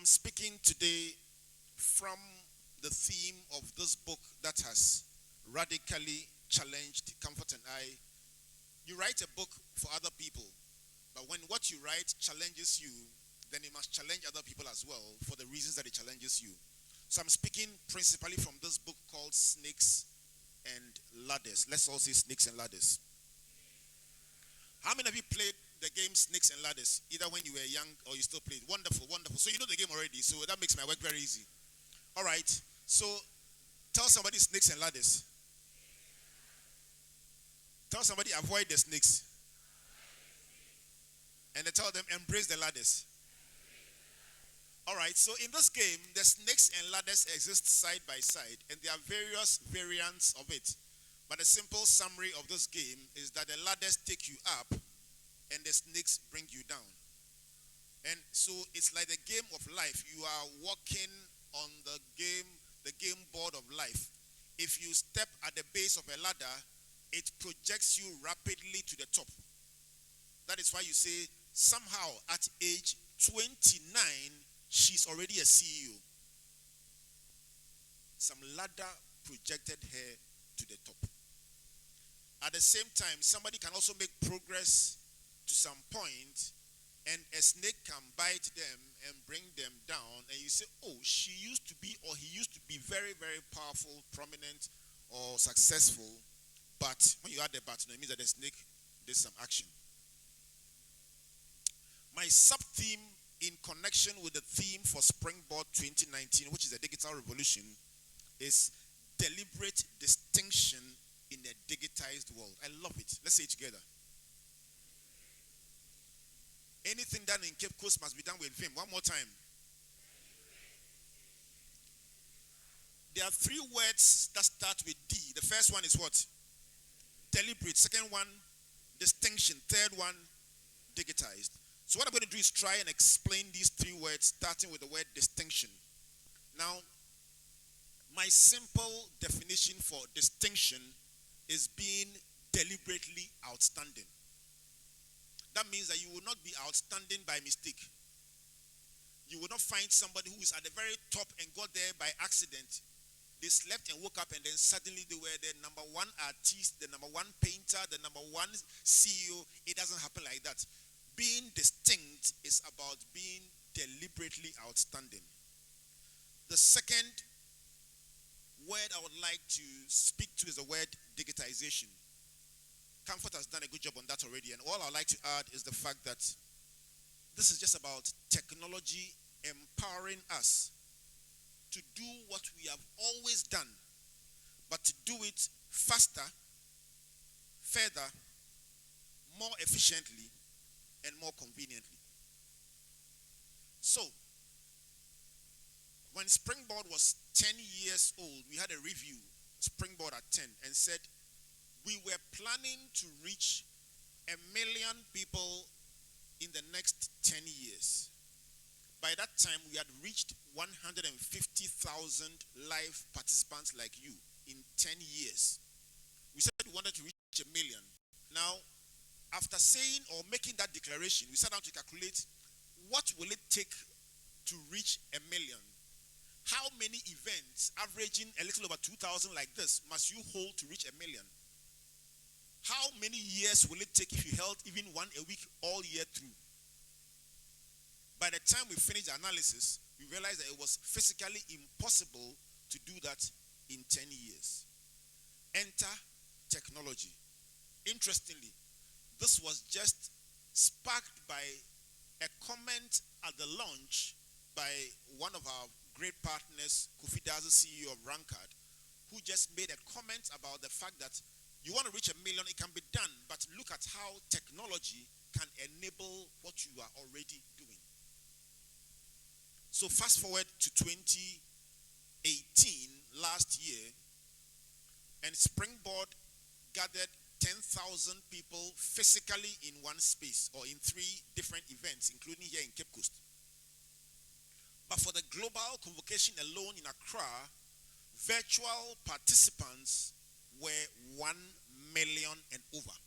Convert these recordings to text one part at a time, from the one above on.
speaking today from the theme of this book that has radically challenged Comfort and I. You write a book for other people, but when what you write challenges you, then you must challenge other people as well for the reasons that it challenges you. So I'm speaking principally from this book called Snakes and Ladders. Let's all say Snakes and Ladders. How many of you played the game Snakes and Ladders, either when you were young or you still played? Wonderful, wonderful. So you know the game already, so that makes my work very easy. All right, so tell somebody Snakes and Ladders. Tell somebody avoid the snakes. And then tell them embrace the ladders. All right, so in this game, the snakes and ladders exist side by side, and there are various variants of it. But a simple summary of this game is that the ladders take you up, and the snakes bring you down. And so it's like the game of life. You are walking on the game board of life. If you step at the base of a ladder, it projects you rapidly to the top. That is why you say, somehow at age 29, she's already a CEO. Some ladder projected her to the top. At the same time, somebody can also make progress to some point, and a snake can bite them and bring them down, and you say, oh, she used to be, or he used to be very, very powerful, prominent, or successful, but when you add the but, it means that the snake did some action. My sub-theme in connection with the theme for Springboard 2019, which is the digital revolution, is deliberate distinction in a digitized world. I love it. Let's say it together. Anything done in Cape Coast must be done with vim. One more time. There are three words that start with D. The first one is what? Deliberate. Second one, distinction. Third one, digitized. So what I'm going to do is try and explain these three words, starting with the word distinction. Now, my simple definition for distinction is being deliberately outstanding. That means that you will not be outstanding by mistake. You will not find somebody who is at the very top and got there by accident. They slept and woke up, and then suddenly they were the number one artist, the number one painter, the number one CEO. It doesn't happen like that. Being distinct is about being deliberately outstanding. The second word I would like to speak to is the word digitization. Comfort has done a good job on that already, and all I'd like to add is the fact that this is just about technology empowering us to do what we have always done, but to do it faster, further, more efficiently, and more conveniently. So, when Springboard was 10 years old, we had a review, Springboard at 10, and said we were planning to reach 1 million people in the next 10 years. By that time, we had reached 150,000 live participants like you in 10 years. We said we wanted to reach 1 million. Now, after saying or making that declaration, we sat down to calculate what will it take to reach 1 million. How many events, averaging a little over 2,000 like this, must you hold to reach 1 million? How many years will it take if you held even one a week all year through? By the time we finished the analysis, we realized that it was physically impossible to do that in 10 years. Enter technology. Interestingly, this was just sparked by a comment at the launch by one of our great partners, Kofi Dazu, CEO of Rankard, who just made a comment about the fact that you want to reach 1 million, it can be done, but look at how technology can enable what you are already doing. So fast forward to 2018, last year, and Springboard gathered 10,000 people physically in one space or in 3 different events, including here in Cape Coast. But for the global convocation alone in Accra, virtual participants were 1 million and over.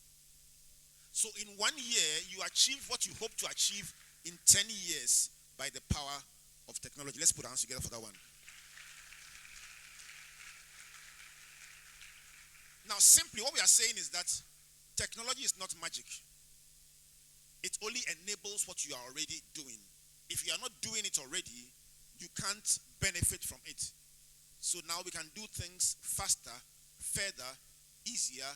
So in 1 year, you achieve what you hope to achieve in 10 years by the power of technology. Let's put our hands together for that one. Now, simply what we are saying is that technology is not magic. It only enables what you are already doing. If you are not doing it already, you can't benefit from it. So now we can do things faster, further, easier,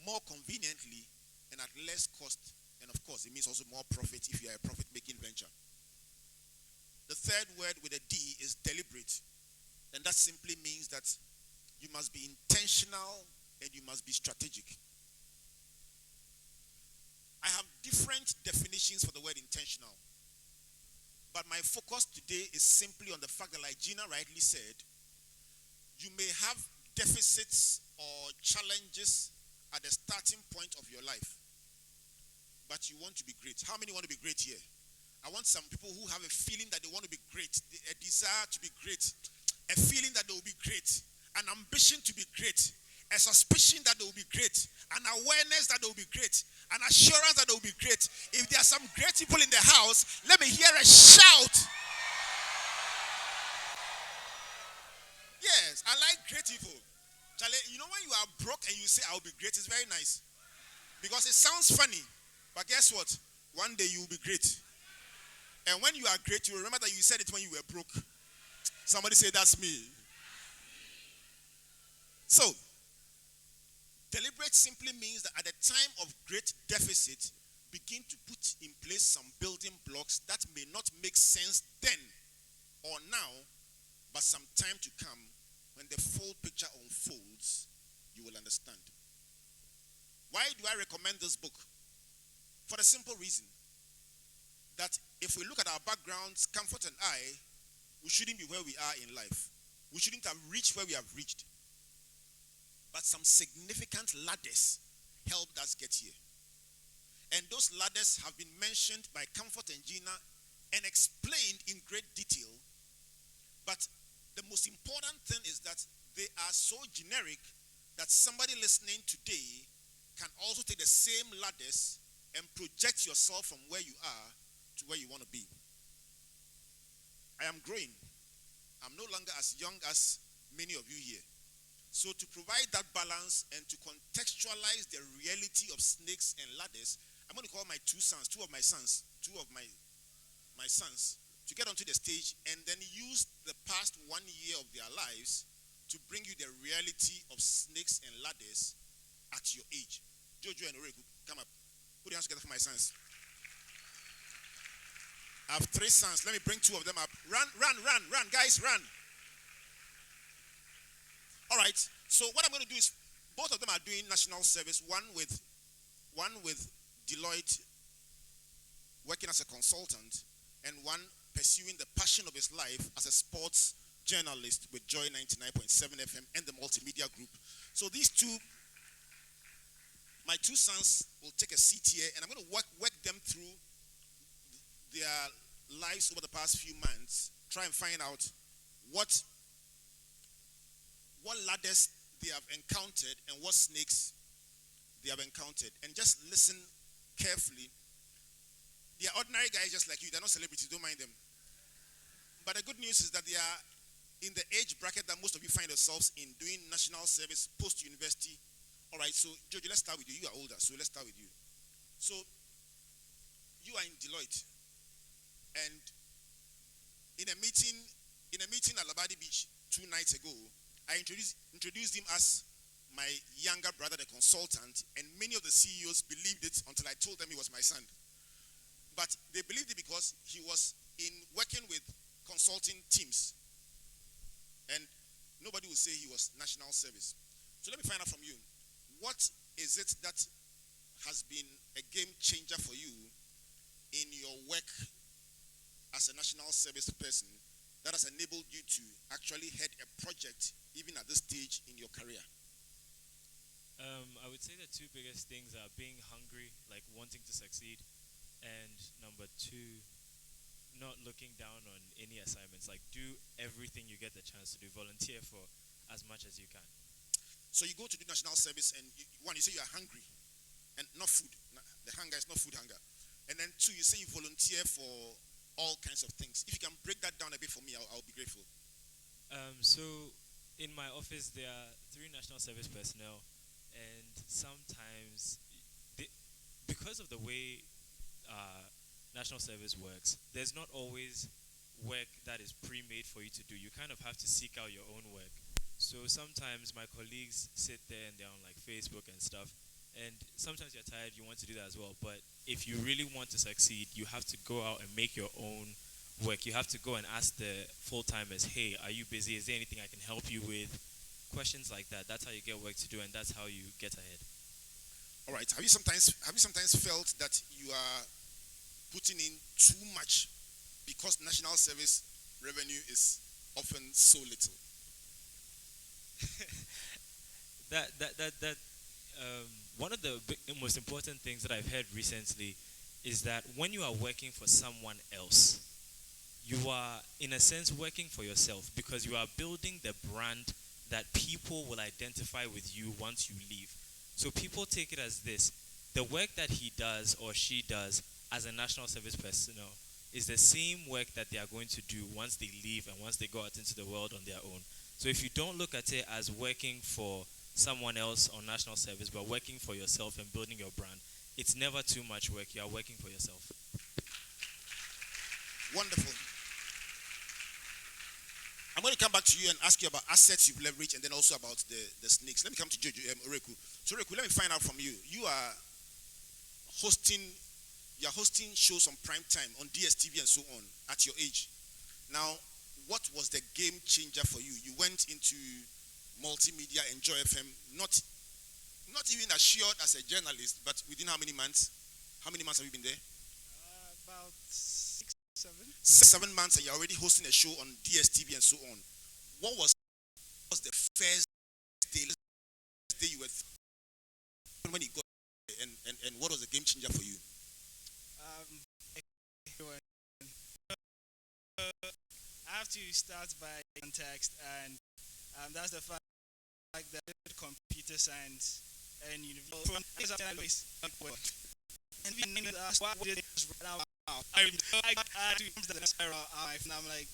more conveniently, and at less cost. And of course, it means also more profit if you are a profit-making venture. The third word with a D is deliberate. And that simply means that you must be intentional and you must be strategic. I have different definitions for the word intentional. But my focus today is simply on the fact that, like Gina rightly said, you may have deficits or challenges at the starting point of your life, but you want to be great. How many want to be great here? I want some people who have a feeling that they want to be great, a desire to be great, a feeling that they will be great, an ambition to be great, a suspicion that they will be great, an awareness that they will be great, an assurance that they will be great. If there are some great people in the house, let me hear a shout. Yes, I like great people. Charlie, you know when you are broke and you say, I'll be great, it's very nice. Because it sounds funny. But guess what? One day you will be great. And when you are great, you remember that you said it when you were broke. Somebody say, that's me. So, deliberate simply means that at a time of great deficit, begin to put in place some building blocks that may not make sense then or now, but some time to come, when the full picture unfolds, you will understand. Why do I recommend this book? For the simple reason that if we look at our backgrounds, Comfort and I, we shouldn't be where we are in life. We shouldn't have reached where we have reached. But some significant ladders helped us get here. And those ladders have been mentioned by Comfort and Gina and explained in great detail. But the most important thing is that they are so generic that somebody listening today can also take the same ladders and project yourself from where you are to where you want to be. I am growing. I'm no longer as young as many of you here. So to provide that balance and to contextualize the reality of snakes and ladders, I'm going to call my two of my sons to get onto the stage and then use the past 1 year of their lives to bring you the reality of snakes and ladders at your age. Jojo and Oreku, come up. Put your hands together for my sons. I have 3 sons. Let me bring 2 of them up. Run, guys, run. All right. So what I'm going to do is, both of them are doing national service. One with Deloitte, working as a consultant, and one pursuing the passion of his life as a sports journalist with Joy 99.7 FM and the multimedia group. So these 2, my 2 sons will take a seat here, and I'm going to work them through their lives over the past few months, try and find out what ladders they have encountered and what snakes they have encountered. And just listen carefully. They are ordinary guys just like you. They're not celebrities. Don't mind them. But the good news is that they are in the age bracket that most of you find yourselves in, doing national service, post-university. All right, so Jojo, let's start with you. You are older, so let's start with you. So you are in Deloitte. And in a meeting at Labadi Beach 2 nights ago, I introduced him as my younger brother, the consultant, and many of the CEOs believed it until I told them he was my son. But they believed it because he was in working with consulting teams. And nobody will say he was national service. So let me find out from you, what is it that has been a game changer for you in your work as a national service person that has enabled you to actually head a project even at this stage in your career? I would say the 2 biggest things are being hungry, like wanting to succeed, and number 2, not looking down on any assignments. Like, do everything you get the chance to do. Volunteer for as much as you can. So you go to do national service, and you say you are hungry, and not food. The hunger is not food hunger. And then 2, you say you volunteer for all kinds of things. If you can break that down a bit for me, I'll be grateful. So in my office, there are 3 national service personnel, and sometimes, because of the way national service works, there's not always work that is pre-made for you to do. You kind of have to seek out your own work. So sometimes my colleagues sit there and they're on like Facebook and stuff, and sometimes you're tired, you want to do that as well. But if you really want to succeed, you have to go out and make your own work. You have to go and ask the full-timers, hey, are you busy? Is there anything I can help you with? Questions like that. That's how you get work to do, and that's how you get ahead. All right. Have you sometimes felt that you are putting in too much because national service revenue is often so little? One of the most important things that I've heard recently is that when you are working for someone else, you are in a sense working for yourself, because you are building the brand that people will identify with you once you leave. So people take it as this: the work that he does or she does as a national service personnel is the same work that they are going to do once they leave and once they go out into the world on their own. So if you don't look at it as working for someone else on national service, but working for yourself and building your brand, it's never too much work. You are working for yourself. Wonderful. I'm going to come back to you and ask you about assets you've leveraged, and then also about the snakes. Let me come to Jojo, Oreku. So Oreku, let me find out from you. You're hosting shows on prime time on DSTV and so on at your age. Now, what was the game changer for you? You went into multimedia and Joy FM, not even assured as a journalist, but within how many months? How many months have you been there? About 6, 7. 7 months, and you're already hosting a show on DSTV and so on. What was the first day you were when you got there, and what was the game changer for you? I have to start by context, and that's the fact that computer science and university. And we named us what did right now. I'm like,